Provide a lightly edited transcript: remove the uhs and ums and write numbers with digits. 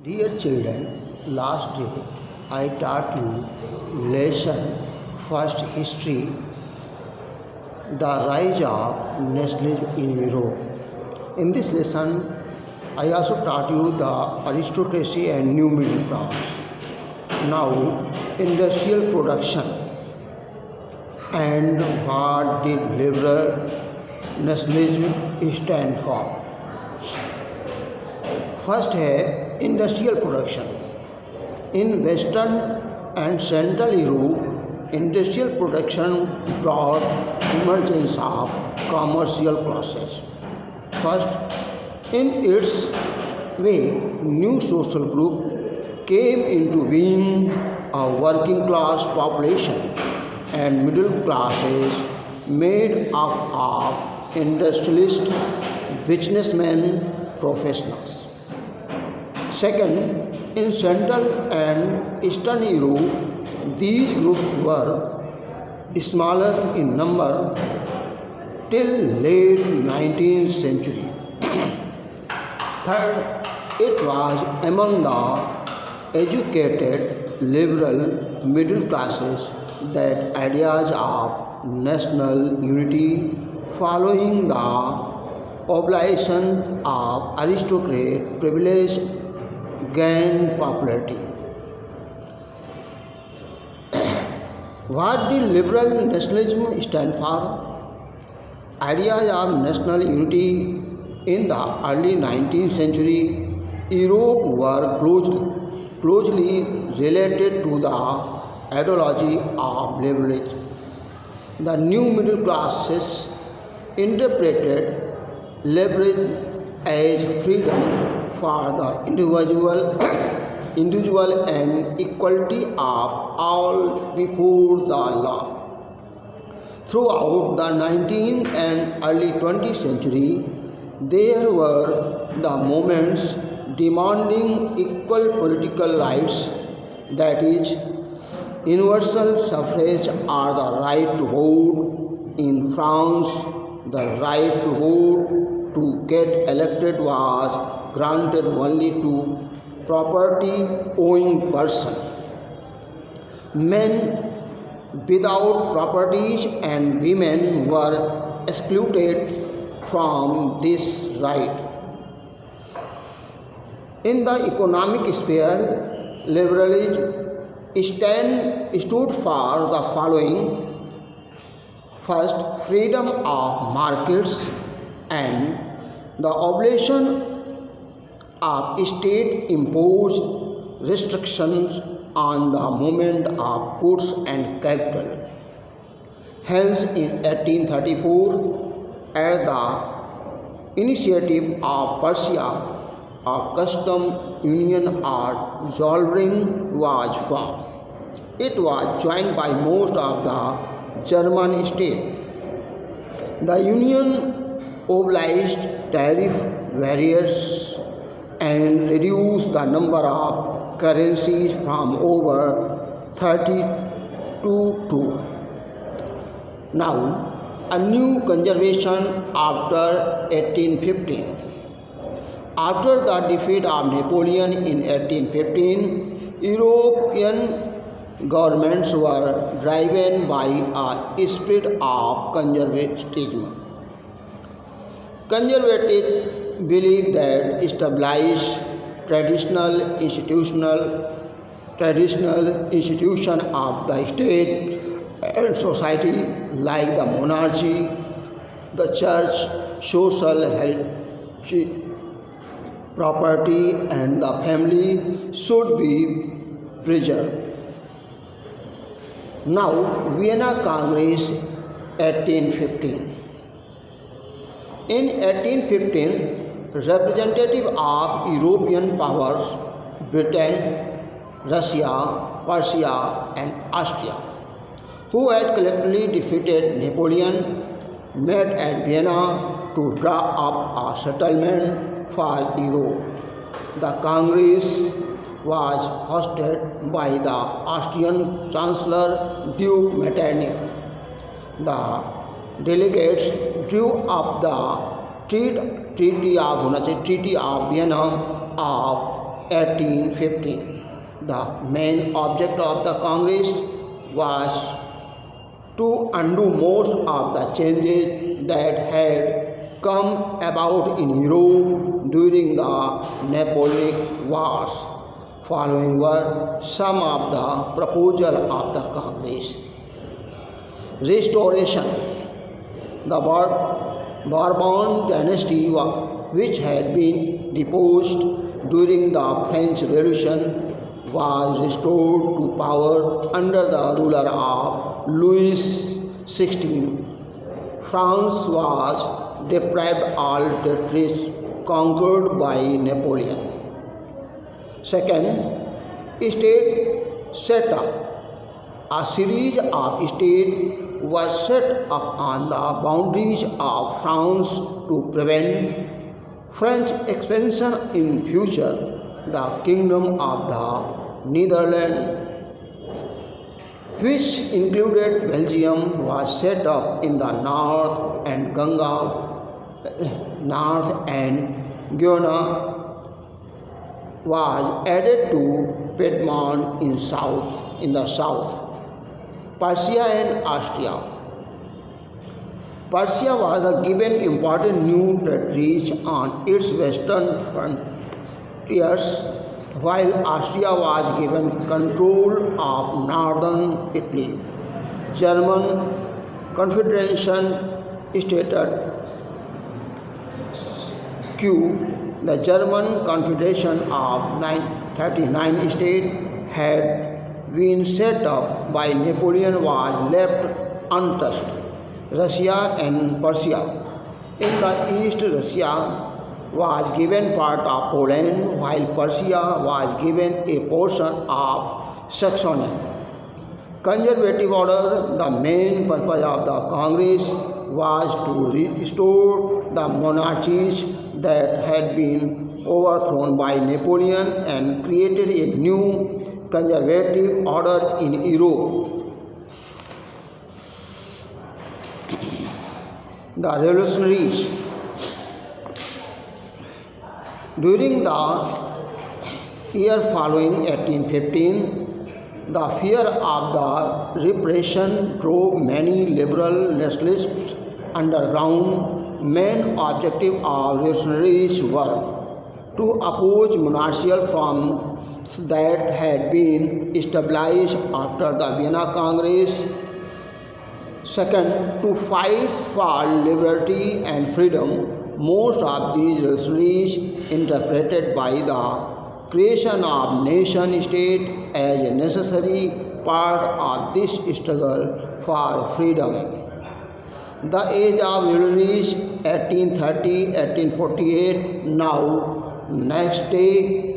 Dear children, last day I taught you lesson first history, the rise of nationalism in Europe. In this lesson, I also taught you the aristocracy and new middle class. Now, industrial production and what did liberal nationalism stand for. First है industrial production. In western and central Europe industrial production broad emergence of commercial classes. First, in its way new social group came into being, a working class population and middle classes made up of industrialists, businessmen, professionals. Second, in Central and Eastern Europe, these groups were smaller in number till late 19th century. Third, it was among the educated liberal middle classes that ideas of national unity following the abolition of aristocratic privilege gained popularity. What did liberal nationalism stand for? Ideas of national unity in the early 19th century Europe were closely related to the ideology of liberalism. The new middle classes interpreted liberalism as freedom for the individual and equality of all before the law. Throughout the 19th and early 20th century, there were the movements demanding equal political rights, that is, universal suffrage or the right to vote. In France, the right to vote to get elected was granted only to property-owning persons. Men without properties and women were excluded from this right. In the economic sphere, liberalism stood for the following. First, freedom of markets and the abolition of state-imposed restrictions on the movement of goods and capital. Hence, in 1834, at the initiative of Prussia, a custom union or Zollverein was formed. It was joined by most of the German states. The union abolished tariff barriers and reduced the number of currencies from over 30 to 2. Now, a new conservation after 1815. After the defeat of Napoleon in 1815, European governments were driven by a spirit of conservatism. Conservatives believe that established traditional institution of the state and society, like the monarchy, the church, social heritage, property and the family should be preserved. Now, Vienna Congress 1815. In 1815, representatives of European powers, Britain, Russia, Prussia and Austria, who had collectively defeated Napoleon, met at Vienna to draw up a settlement for Europe. The Congress was hosted by the Austrian Chancellor Duke Metternich. The delegates drew up the Treaty of Vienna of 1815. The main object of the Congress was to undo most of the changes that had come about in Europe during the Napoleonic Wars. Following were some of the proposals of the Congress. Restoration. The Bourbon dynasty, which had been deposed during the French Revolution, was restored to power under the ruler of Louis XVI. France was deprived all territories conquered by Napoleon. Second, state set up. A series of states were set up on the boundaries of France to prevent French expansion in future. The Kingdom of the Netherlands, which included Belgium, was set up in the north, and Guyana was added to Piedmont in the south. Persia and Austria. Persia was given important new territories on its western frontiers, while Austria was given control of northern Italy. German Confederation stated Q. The German Confederation of 39 states had been set up by Napoleon was left untouched. Russia and Persia. In the east, Russia was given part of Poland, while Persia was given a portion of Saxony. Conservative order. The main purpose of the Congress was to restore the monarchies that had been overthrown by Napoleon and created a new conservative order in Europe. The revolutionaries. During the year following 1815, the fear of the repression drove many liberal nationalists underground. Main objective of revolutionaries were to oppose monarchical forms that had been established after the Vienna Congress. Second, to fight for liberty and freedom. Most of these revolutionaries interpreted by the creation of nation-state as a necessary part of this struggle for freedom. The age of revolutionaries 1830-1848. Now, next day